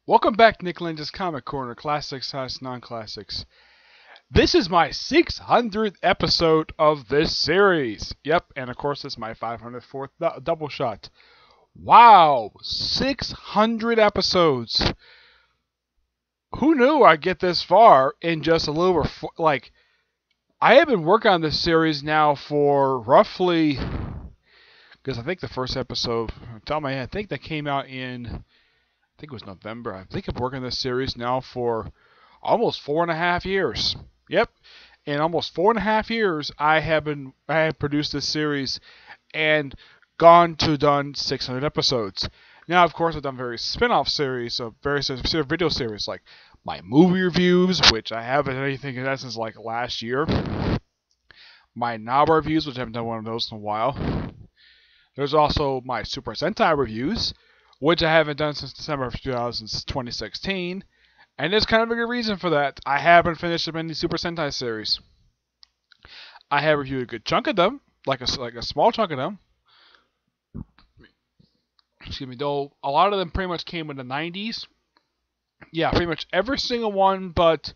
Welcome back to Nick Lenz's Comic Corner, Classics / Non-Classics. This is my 600th episode of this series. Yep, and of course it's my 504th double shot. Wow, 600 episodes. Who knew I'd get this far in just a little over, I have been working on this series now for roughly, because I think the first episode, I think that came out in, I think it was November. I think I'm working this series now for almost 4.5 years. Yep. In almost 4.5 years, I have produced this series and done 600 episodes. Now, of course, I've done various spin-off series of various video series, like my movie reviews, which I haven't done anything in that since like last year. My novel reviews, which I haven't done one of those in a while. There's also my Super Sentai reviews, which I haven't done since December of 2016. And there's kind of a good reason for that. I haven't finished many Super Sentai series. I have reviewed a good chunk of them, like a small chunk of them. Excuse me, though a lot of them pretty much came in the 90s. Yeah, pretty much every single one, but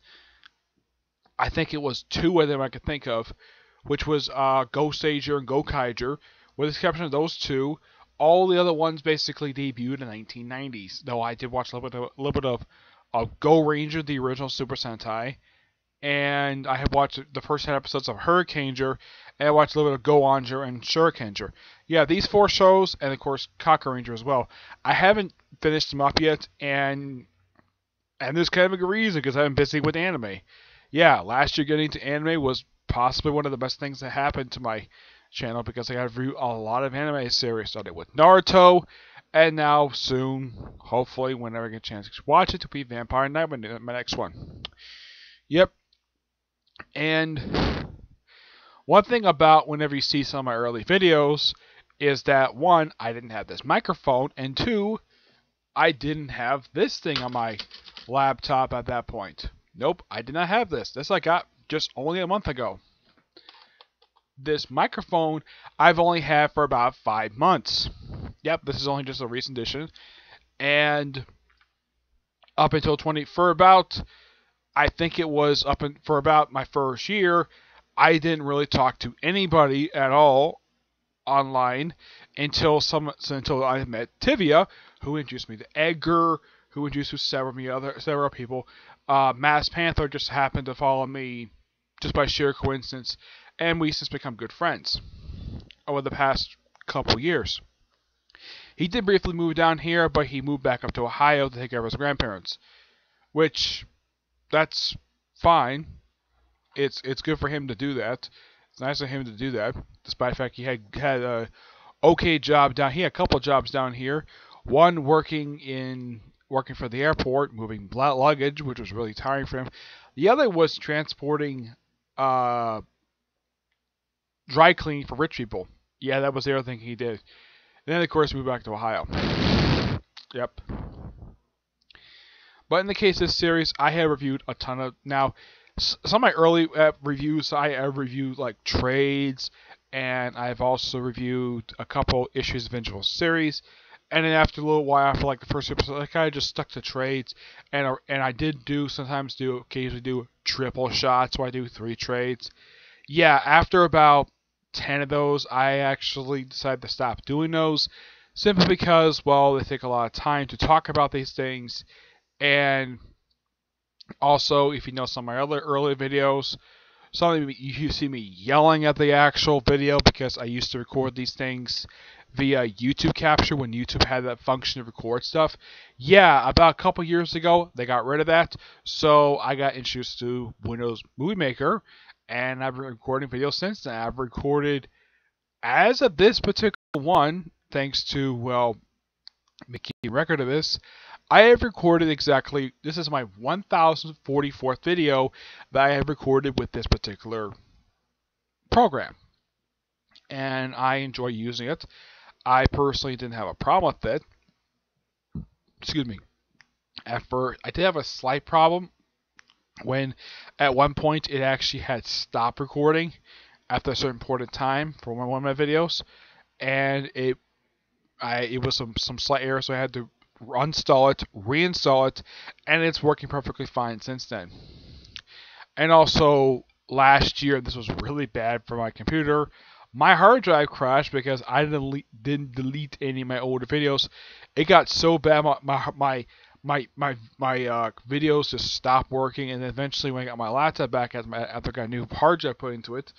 I think it was 2 of them I could think of, which was Ghost Ager and Gokaiger. With the exception of those 2, all the other ones basically debuted in the 1990s. Though I did watch a little bit of Go Ranger, the original Super Sentai, and I have watched the first 10 episodes of Hurricaneger, and I watched a little bit of Go Ranger and Shurikenger. Yeah, these 4 shows, and of course Kaku Ranger as well. I haven't finished them up yet, and there's kind of a good reason, because I've been busy with anime. Yeah, last year getting into anime was possibly one of the best things that happened to my channel, because I got to review a lot of anime series. Started with Naruto, and now soon, hopefully, whenever I get a chance to watch it, to be Vampire Knight, my next one. Yep. And one thing about whenever you see some of my early videos is that, 1, I didn't have this microphone, and 2, I didn't have this thing on my laptop at that point. Nope, I did not have this. This I got just only a month ago. This microphone I've only had for about 5 months. Yep, this is only just a recent addition. And up until I think it was for about my first year, I didn't really talk to anybody at all online until I met Tivia, who introduced me to Edgar, who introduced me to several people. Mass Panther just happened to follow me just by sheer coincidence, and we since become good friends over the past couple years. He did briefly move down here, but he moved back up to Ohio to take care of his grandparents, which, that's fine. It's good for him to do that. It's nice of him to do that, despite the fact he had a okay job down. He had a couple jobs down here. One working for the airport, moving luggage, which was really tiring for him. The other was transporting dry cleaning for rich people. Yeah, that was the other thing he did. And then, of course, moved back to Ohio. Yep. But in the case of this series, I have reviewed a ton of... Now, some of my early reviews, I have reviewed like trades, and I've also reviewed a couple issues of individual series. And then after a little while, after like the first episode, I kind of just stuck to trades. And I did occasionally do triple shots, where I do 3 trades. Yeah, after about 10 of those, I actually decided to stop doing those, simply because, well, they take a lot of time to talk about these things, and also, if you know some of my other early videos, you see me yelling at the actual video, because I used to record these things via YouTube Capture when YouTube had that function to record stuff. Yeah, about a couple years ago, they got rid of that, so I got introduced to Windows Movie Maker, and I've been recording videos since then. I've recorded, as of this particular one, thanks to, well, making a record of this, I have recorded exactly, this is my 1044th video that I have recorded with this particular program. And I enjoy using it. I personally didn't have a problem with it. Excuse me. At first, I did have a slight problem when at one point it actually had stopped recording after a certain point in time for one of my videos, and it was some slight error, so I had to uninstall it, reinstall it, and it's working perfectly fine since then. And also, last year, this was really bad for my computer. My hard drive crashed because I didn't delete any of my older videos. It got so bad, my videos just stopped working, and eventually when I got my laptop back after I got a new hard drive put into it,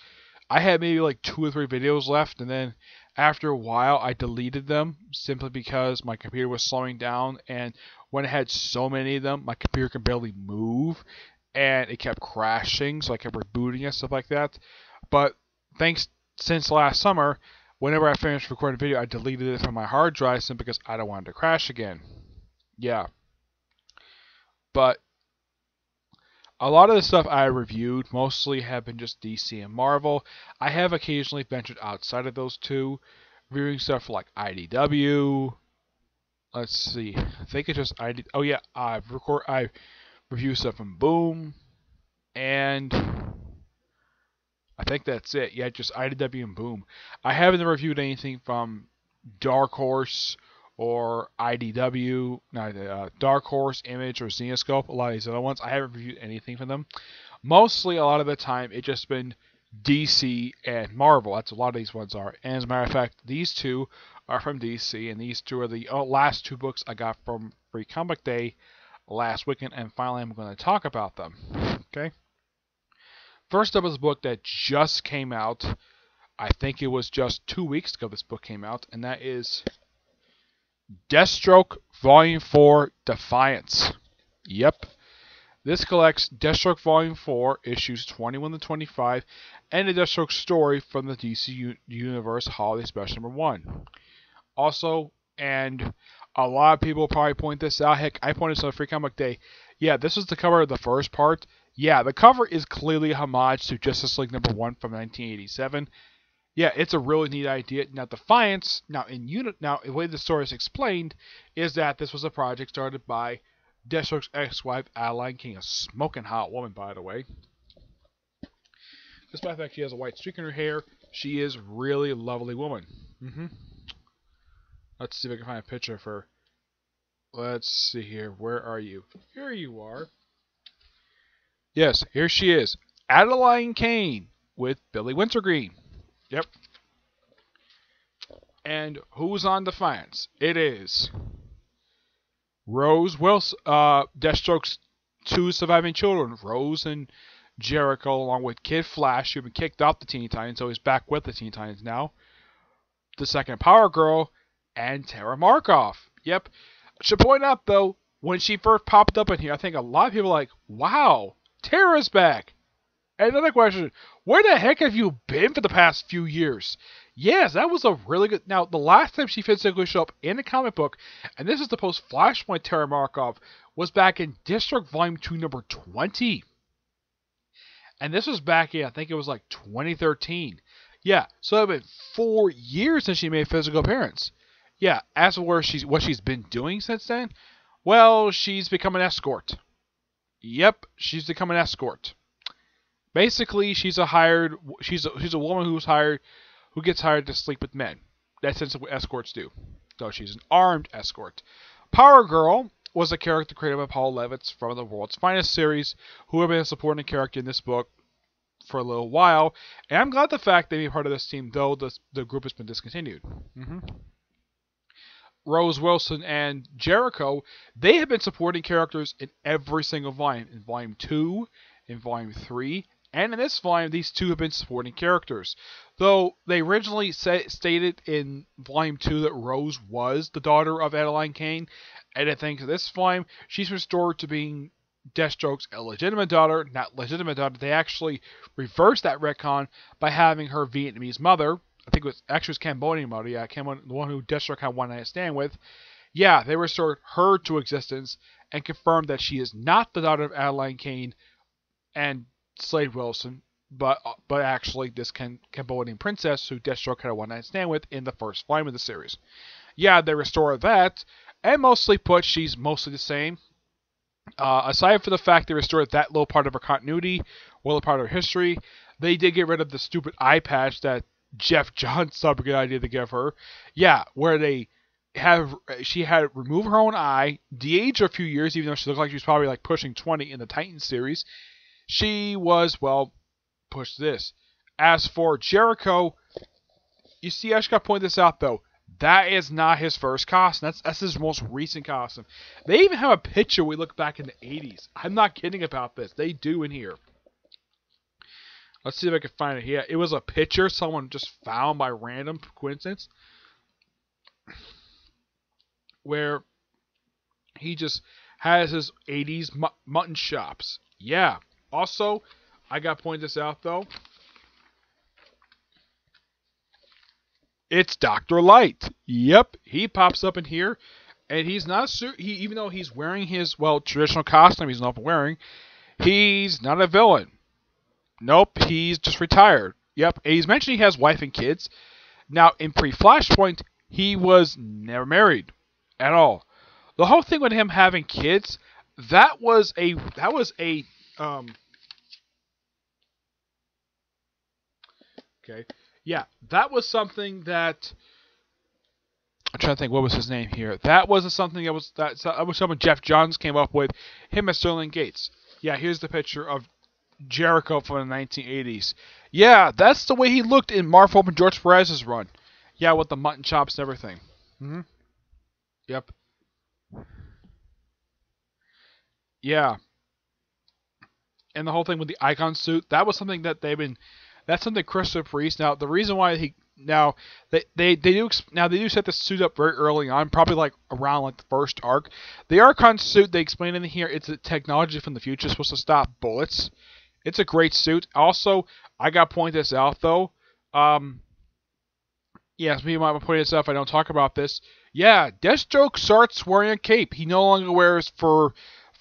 I had maybe like 2 or 3 videos left, and then after a while I deleted them simply because my computer was slowing down, and when I had so many of them, my computer could barely move, and it kept crashing, so I kept rebooting and stuff like that. But since last summer, whenever I finished recording a video, I deleted it from my hard drive simply because I don't want it to crash again. Yeah. But a lot of the stuff I reviewed mostly have been just DC and Marvel. I have occasionally ventured outside of those two, reviewing stuff like IDW. Let's see. I think it's just ID. Oh yeah, I review stuff from Boom, and I think that's it. Yeah, just IDW and Boom. I haven't reviewed anything from Dark Horse or IDW, Dark Horse, Image, or Zenoscope. A lot of these other ones, I haven't reviewed anything from them. Mostly, a lot of the time, it's just been DC and Marvel. That's what a lot of these ones are. And as a matter of fact, these two are from DC, and these two are the last 2 books I got from Free Comic Day last weekend, and finally I'm going to talk about them. Okay. First up is a book that just came out. I think it was just 2 weeks ago this book came out, and that is Deathstroke Volume 4 Defiance. Yep. This collects Deathstroke Volume 4, issues 21 to 25, and the Deathstroke story from the DC Universe Holiday Special number 1. Also, and a lot of people probably point this out. Heck, I pointed this on Free Comic Day. Yeah, this is the cover of the first part. Yeah, the cover is clearly a homage to Justice League number 1 from 1987. Yeah, it's a really neat idea. Now, Defiance, the way the story is explained is that this was a project started by Deathstroke's ex-wife, Adeline King, a smoking hot woman, by the way. Despite the fact she has a white streak in her hair, she is really a lovely woman. Let's see if I can find a picture of her. Let's see here. Where are you? Here you are. Yes, here she is. Adeline Kane with Billy Wintergreen. Yep. And who's on Defiance? It is Rose Wilson, Deathstroke's 2 surviving children, Rose and Jericho, along with Kid Flash, who'd been kicked off the Teen Titans, so he's back with the Teen Titans now. The second Power Girl, and Tara Markov. Yep. I should point out, though, when she first popped up in here, I think a lot of people were like, wow, Tara's back. And another question, where the heck have you been for the past few years? Yes, that was a really good... Now, the last time she physically showed up in a comic book, and this is the post-Flashpoint Tara Markov, was back in Deathstroke Volume 2, number 20. And this was back in, I think it was like 2013. Yeah, so it's been 4 years since she made a physical appearance. Yeah, as for what she's been doing since then, well, she's become an escort. Yep, she's become an escort. Basically, she's a woman who gets hired to sleep with men. That's what escorts do. So she's an armed escort. Power Girl was a character created by Paul Levitz from the World's Finest series, who have been a supporting character in this book for a little while. And I'm glad the fact they be part of this team, though the group has been discontinued. Rose Wilson and Jericho, they have been supporting characters in every single volume. In Volume 2, in Volume 3, and in this volume, these two have been supporting characters. Though they originally stated in Volume 2 that Rose was the daughter of Adeline Kane, and I think this volume, she's restored to being Deathstroke's illegitimate daughter, not legitimate daughter. They actually reversed that retcon by having her Vietnamese mother, I think it was Cambodian mother, yeah, the one who Deathstroke had one night stand with. Yeah, they restored her to existence and confirmed that she is not the daughter of Adeline Kane and Slade Wilson, but actually this Cambodian princess who Deathstroke had a one night stand with in the first volume of the series. Yeah, they restored that, and mostly put, she's mostly the same. Aside from the fact they restored that little part of her continuity, or little part of her history, they did get rid of the stupid eye patch that Jeff Johns thought a good idea to give her. Yeah, where they she had removed her own eye, de-aged her a few years, even though she looked like she was probably like pushing 20 in the Titans series. She was, well, push this. As for Jericho, you see, I just got to point this out though. That is not his first costume. That's his most recent costume. They even have a picture we look back in the 80s. I'm not kidding about this. They do in here. Let's see if I can find it here. It was a picture someone just found by random coincidence where he just has his 80s mutton chops. Yeah. Also, I got to point this out though. It's Dr. Light. Yep, he pops up in here, and he's not even though he's wearing his, well, traditional costume he's not wearing, he's not a villain. Nope, he's just retired. Yep, and he's mentioned he has wife and kids. Now, in pre-Flashpoint, he was never married at all. The whole thing with him having kids, that was a okay. Yeah, that was something that I'm trying to think. What was his name here? That was something that was something Jeff Johns came up with. Him as Sterling Gates. Yeah, here's the picture of Jericho from the 1980s. Yeah, that's the way he looked in Marvel and George Perez's run. Yeah, with the mutton chops and everything. Yep. Yeah. And the whole thing with the icon suit, that was something that that's something Christopher Priest. Now, the reason why they do set the suit up very early on, probably like around like the first arc. The Archon suit, they explain in here, it's a technology from the future supposed to stop bullets. It's a great suit. Also, I got to point this out though. Yes, me might point this out if I don't talk about this. Yeah, Deathstroke starts wearing a cape. He no longer wears for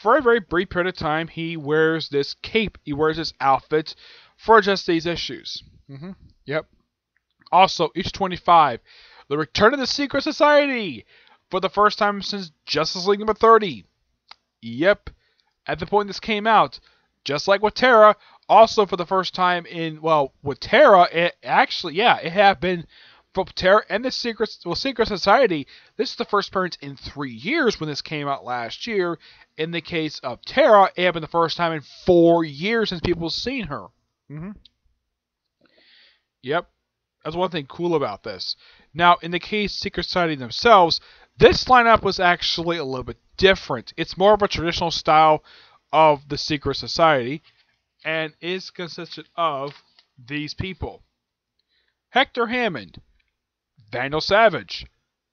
a very brief period of time. He wears this cape. He wears this outfit for just these issues. Yep. Also, issue 25, the return of the Secret Society for the first time since Justice League number 30. Yep. At the point this came out, just like with Terra, also for the first time with Terra, it had been for Terra and the Secret Society. This is the first appearance in 3 years when this came out last year. In the case of Terra, it had been the first time in 4 years since people have seen her. Yep. That's one thing cool about this. Now, in the case of Secret Society themselves, this lineup was actually a little bit different. It's more of a traditional style of the Secret Society, and is consisted of these people. Hector Hammond, Vandal Savage,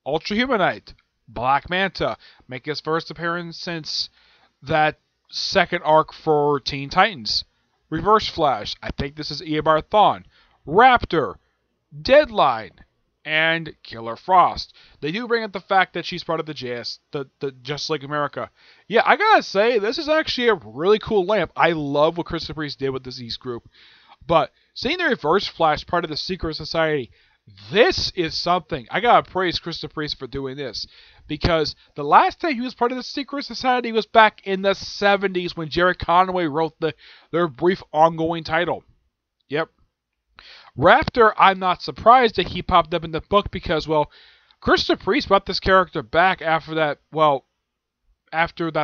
Ultra Humanite, Black Manta, make his first appearance since that second arc for Teen Titans. Reverse Flash, I think this is Eobard Thawne, Raptor, Deadline, and Killer Frost. They do bring up the fact that she's part of the Just Like America. Yeah, I gotta say, this is actually a really cool lamp. I love what Christopher Priest did with the Z's group. But seeing the Reverse Flash part of the Secret Society, this is something. I gotta praise Christopher Priest for doing this. Because the last time he was part of the Secret Society was back in the 70s when Jerry Conway wrote their brief ongoing title. Yep. Raptor, I'm not surprised that he popped up in the book because, Christopher Priest brought this character back after that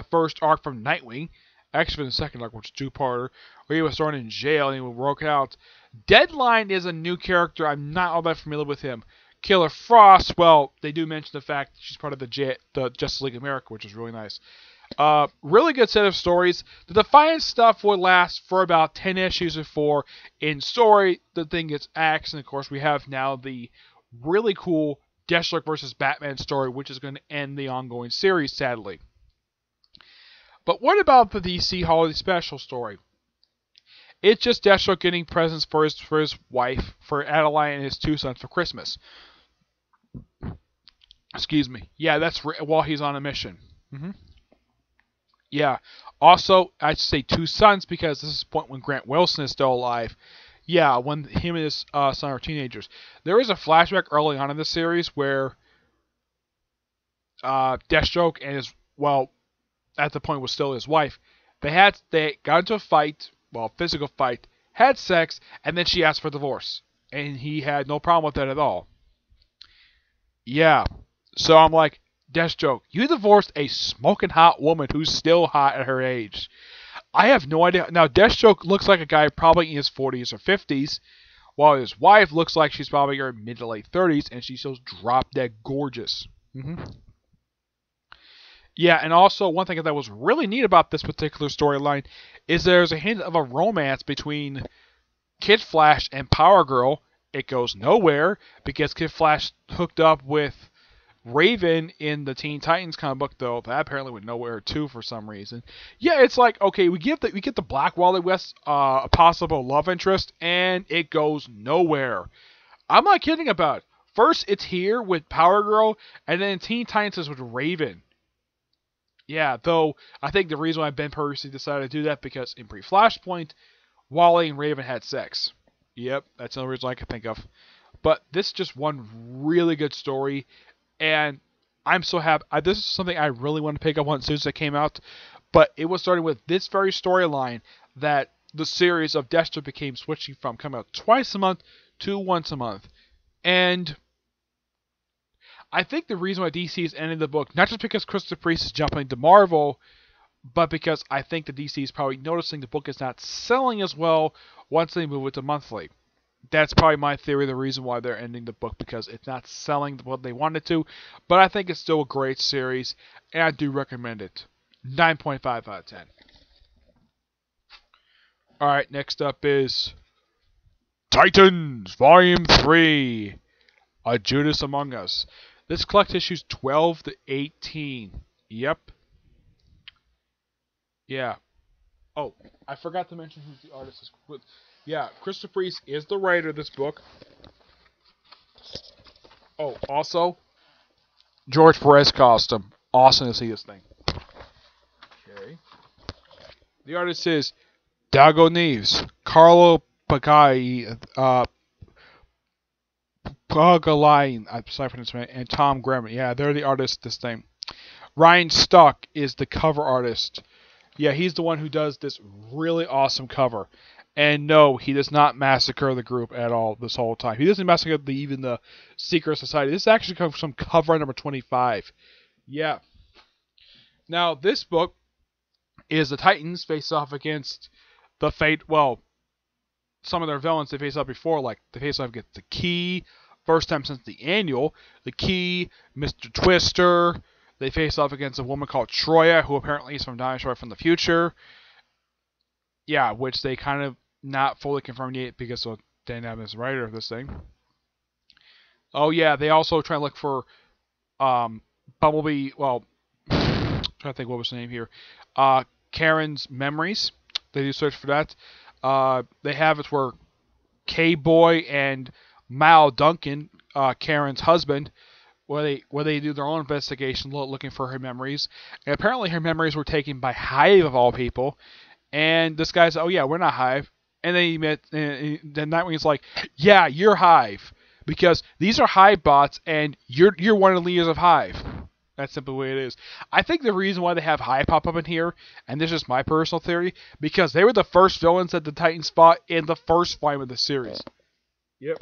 first arc from Nightwing. Actually, the second arc, which is two-parter, where he was thrown in jail and he was broken out. Deadline is a new character. I'm not all that familiar with him. Killer Frost, they do mention the fact that she's part of the Justice League America, which is really nice. Really good set of stories. The Defiance stuff will last for about 10 issues before, in story, the thing gets axed. And of course, we have now the really cool Deathstroke versus Batman story, which is going to end the ongoing series, sadly. But what about the DC Holiday Special story? It's just Deathstroke getting presents for his wife, for Adeline and his 2 sons for Christmas. Excuse me. Yeah, that's while he's on a mission. Yeah. Also, I should say 2 sons because this is the point when Grant Wilson is still alive. Yeah, when him and his son are teenagers. There is a flashback early on in the series where Deathstroke and his, at the point was still his wife, they got into a fight, physical fight, had sex, and then she asked for divorce. And he had no problem with that at all. Yeah. So I'm like, Deathstroke, you divorced a smoking hot woman who's still hot at her age. I have no idea. Now, Deathstroke looks like a guy probably in his 40s or 50s, while his wife looks like she's probably in her mid to late 30s, and she's still drop dead gorgeous. Yeah, and also one thing that was really neat about this particular storyline is there's a hint of a romance between Kid Flash and Power Girl. It goes nowhere because Kid Flash hooked up with Raven in the Teen Titans comic book, though that apparently went nowhere too for some reason. Yeah, it's like, okay, we get the Black Wally West a possible love interest, and it goes nowhere. I'm not kidding about it. First, it's here with Power Girl, and then Teen Titans is with Raven. Yeah, though I think the reason why Ben Percy decided to do that because in pre-Flashpoint, Wally and Raven had sex. Yep, that's the only reason I can think of. But this is just one really good story, and I'm so happy. This is something I really want to pick up on as soon as it came out, but it was starting with this very storyline that the series of Deathstroke became switching from coming out twice a month to once a month. And I think the reason why DC is ending the book, not just because Christopher Priest is jumping to Marvel, but because I think the DC is probably noticing the book is not selling as well once they move it to monthly. That's probably my theory, the reason why they're ending the book, because it's not selling what they wanted to, but I think it's still a great series, and I do recommend it. 9.5 out of 10. Alright, next up is Titans, Volume 3, A Judas Among Us. This collects issues 12 to 18. Yep. Yeah. Oh, I forgot to mention who the artist is. Yeah, Christopher Priest is the writer of this book. Oh, also, George Perez costume. Awesome to see this thing. Okay. The artist is Dago Neves, Carlo Pagani, Pagalain, I'm sorry for this, and Tom Graham. Yeah, they're the artists of this thing. Ryan Stuck is the cover artist. Yeah, he's the one who does this really awesome cover. And no, he does not massacre the group at all this whole time. He doesn't massacre even the Secret Society. This actually comes from cover number 25. Yeah. Now, this book is the Titans face off against the Fate. Well, some of their villains they face off before, like they face off against the Key. First time since the annual. The Key, Mr. Twister. They face off against a woman called Troya, who apparently is from Dinosaur from the future. Yeah, which they kind of not fully confirmed yet because of Dan Evans, writer of this thing. Oh yeah, they also try to look for Bumblebee. Well, I'm trying to think what was the name here. Karen's memories. They do search for that. They have it where K-Boy and Mal Duncan, Karen's husband, where they do their own investigation looking for her memories. And apparently her memories were taken by Hive of all people. And this guy's, oh yeah, we're not Hive. And then he met, and then Nightwing's like, yeah, you're Hive, because these are Hive bots, and you're one of the leaders of Hive. That's simply the way it is. I think the reason why they have Hive pop up in here, and this is my personal theory, because they were the first villains that the Titans fought in the first volume of the series. Yep.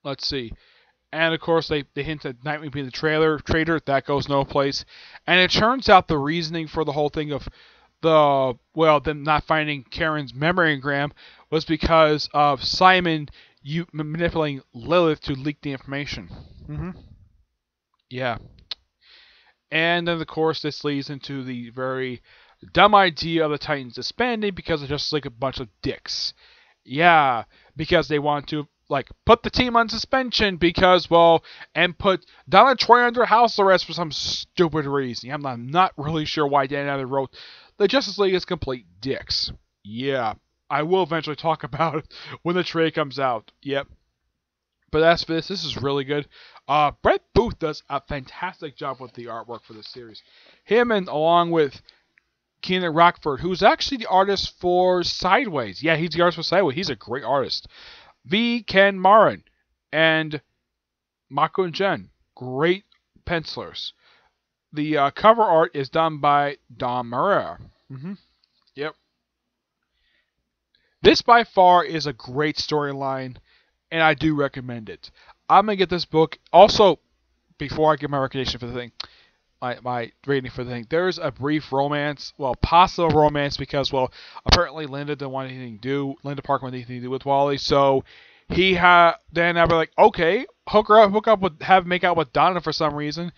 Let's see. And of course, they hint at Nightwing being the traitor. That goes no place. And it turns out the reasoning for the whole thing of them not finding Karen's memorygram was because of Simon manipulating Lilith to leak the information. Yeah. And then, of course, this leads into the very dumb idea of the Titans disbanding because they're just like a bunch of dicks. Yeah, because they want to put the team on suspension because, and put Donna Troy under house arrest for some stupid reason. I'm not really sure why Dan Abnett wrote the Justice League is complete dicks. Yeah, I will eventually talk about it when the trade comes out. Yep. But as for this is really good. Brett Booth does a fantastic job with the artwork for this series. Him and along with Keenan Rockford, who's actually the artist for Sideways. Yeah, he's the artist for Sideways. He's a great artist. V. Ken Marin and Mako and Jen, great pencilers. The cover art is done by Don Murrah. Yep. This by far is a great storyline, and I do recommend it. I'm gonna get this book. Also, before I give my recommendation for the thing, my rating for the thing, there's a brief romance, well, possible romance, because, well, apparently Linda didn't want anything to do, Linda Parker wanted anything to do with Wally, so then I'll be like, okay, hook up with, make out with Donna for some reason,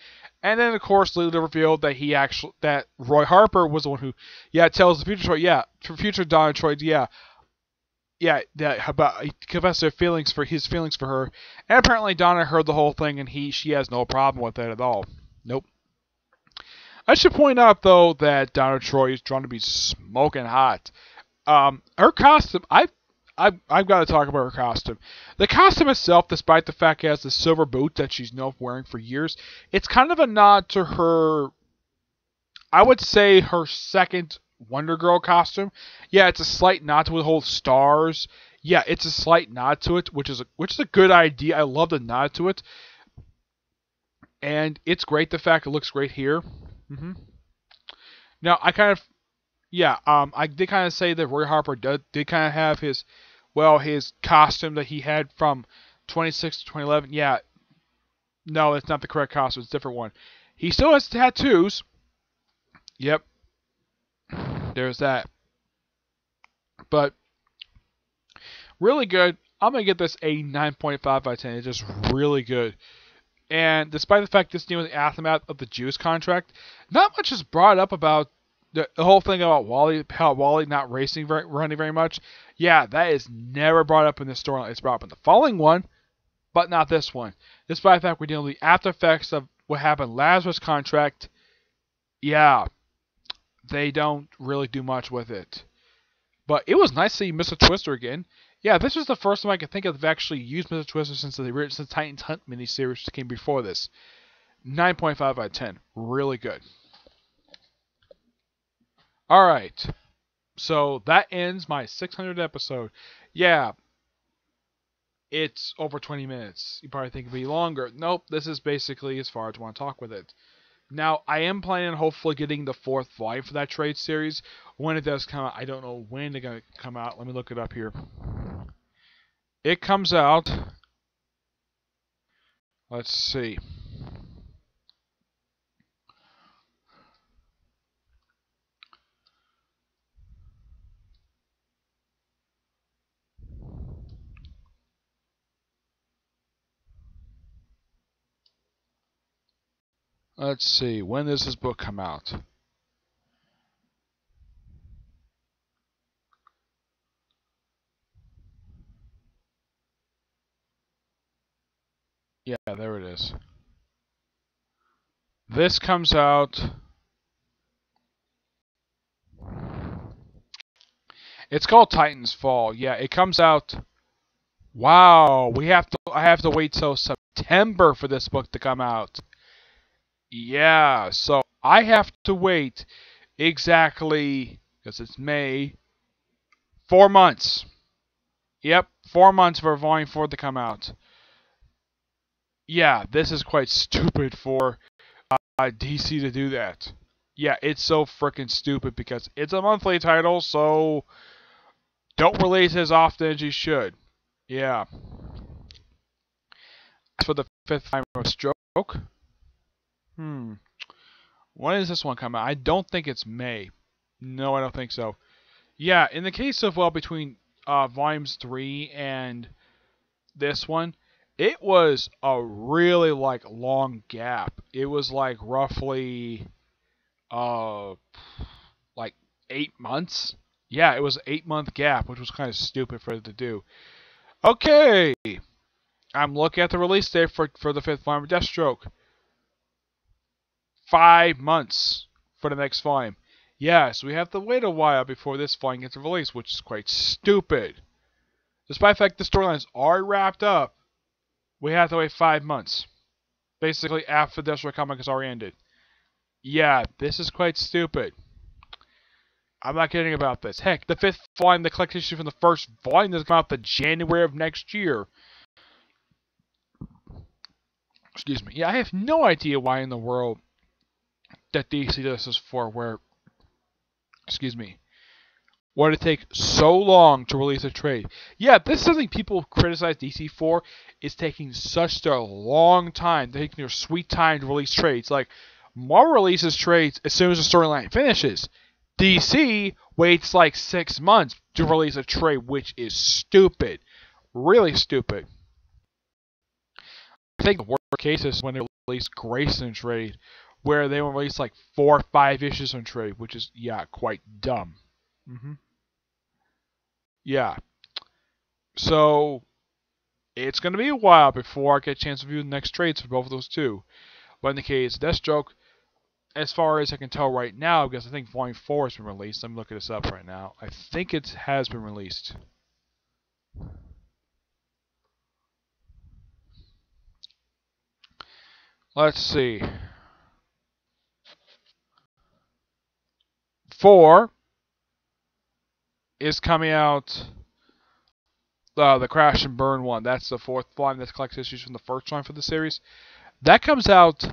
and then of course Linda revealed that Roy Harper was the one who, tells the future Troy, future Donna Troy, that about he confessed his feelings for her, and apparently Donna heard the whole thing, and she has no problem with that at all. Nope. I should point out though that Donna Troy is trying to be smoking hot. Her costume, I've got to talk about her costume. The costume itself, despite the fact it has the silver boot that she's known for wearing for years, it's kind of a nod to her. I would say her second Wonder Girl costume. Yeah, it's a slight nod to the whole stars. Yeah, it's a slight nod to it, which is a good idea. I love the nod to it, and it's great. The fact it looks great here. Now I did kind of say that Roy Harper did kind of have his costume that he had from 2006 to 2011. Yeah, no, it's not the correct costume. It's a different one. He still has tattoos. Yep. There's that. But really good. I'm going to give this a 9.5 out of 10. It's just really good. And despite the fact this was the aftermath of the Judas contract, not much is brought up about the whole thing about how Wally not running very much. Yeah, that is never brought up in this storyline. It's brought up in the following one, but not this one. Despite the fact we're dealing with the after effects of what happened Lazarus contract, yeah, they don't really do much with it. But it was nice to see Mr. Twister again. Yeah, this was the first time I could think of they've actually used Mr. Twister since the Titans Hunt miniseries that came before this. 9.5 out of 10. Really good. Alright. So that ends my 600th episode. Yeah. It's over 20 minutes. You probably think it'd be longer. Nope, this is basically as far as I want to talk with it. Now, I am planning on hopefully getting the 4th volume for that trade series. When it does come out, I don't know when they're going to come out. Let me look it up here. It comes out. Let's see. Let's see. When does this book come out? Yeah, there it is. This comes out. It's called Titans Fall. Yeah, it comes out. Wow, I have to wait till September for this book to come out. Yeah, so I have to wait exactly, because it's May, 4 months. Yep, 4 months for Volume 4 to come out. Yeah, this is quite stupid for DC to do that. Yeah, it's so freaking stupid because it's a monthly title, so don't release as often as you should. Yeah. As for the 5th volume of Stroke, when does this one come out? I don't think it's May. No, I don't think so. Yeah, in the case of, between volumes 3 and this one, it was a really, long gap. It was, roughly, 8 months. Yeah, it was an 8-month gap, which was kind of stupid for it to do. Okay! I'm looking at the release date for the 5th volume of Deathstroke. 5 months for the next volume. Yeah, so we have to wait a while before this volume gets released, which is quite stupid. Despite the fact the storylines are wrapped up, we have to wait 5 months. Basically, after the Deathstroke comic has already ended. Yeah, this is quite stupid. I'm not kidding about this. Heck, the 5th volume, the collection issue from the 1st volume, doesn't come out the January of next year. Excuse me. Yeah, I have no idea why in the world that DC does this for, where, excuse me, Why did it take so long to release a trade? Yeah, this is something people criticize DC for, is taking such a long time, taking their sweet time to release trades. Like, Marvel releases trades as soon as the storyline finishes. DC waits like 6 months to release a trade, which is stupid. Really stupid. I think the worst case is when they release Grayson trade, where they will release like 4 or 5 issues on trade, which is, yeah, quite dumb. Yeah. So, it's going to be a while before I get a chance to view the next trades for both of those two. But in the case of Deathstroke, as far as I can tell right now, because I think Volume 4 has been released. Let me look this up right now. I think it has been released. Let's see. 4 is coming out. The Crash and Burn one. That's the 4th volume that collects issues from the first one for the series. That comes out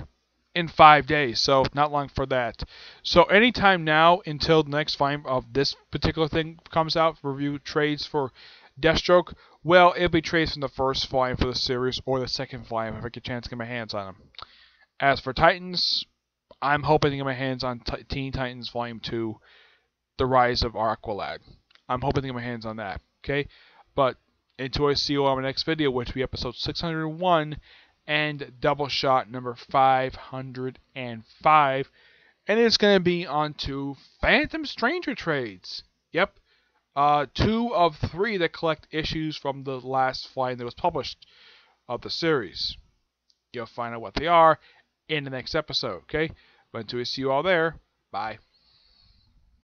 in 5 days, so not long for that. So anytime now until the next volume of this particular thing comes out, review trades for Deathstroke, well, it'll be trades from the first volume for the series or the second volume if I get a chance to get my hands on them. As for Titans, I'm hoping to get my hands on Teen Titans Volume 2, The Rise of Aqualad. I'm hoping to get my hands on that, okay? But until I see you on my next video, which will be episode 601 and Doubleshot number 505, and it's going to be on 2 Phantom Stranger trades. Yep, 2 of 3 that collect issues from the last volume that was published of the series. You'll find out what they are in the next episode, okay? But until we see you all there, bye.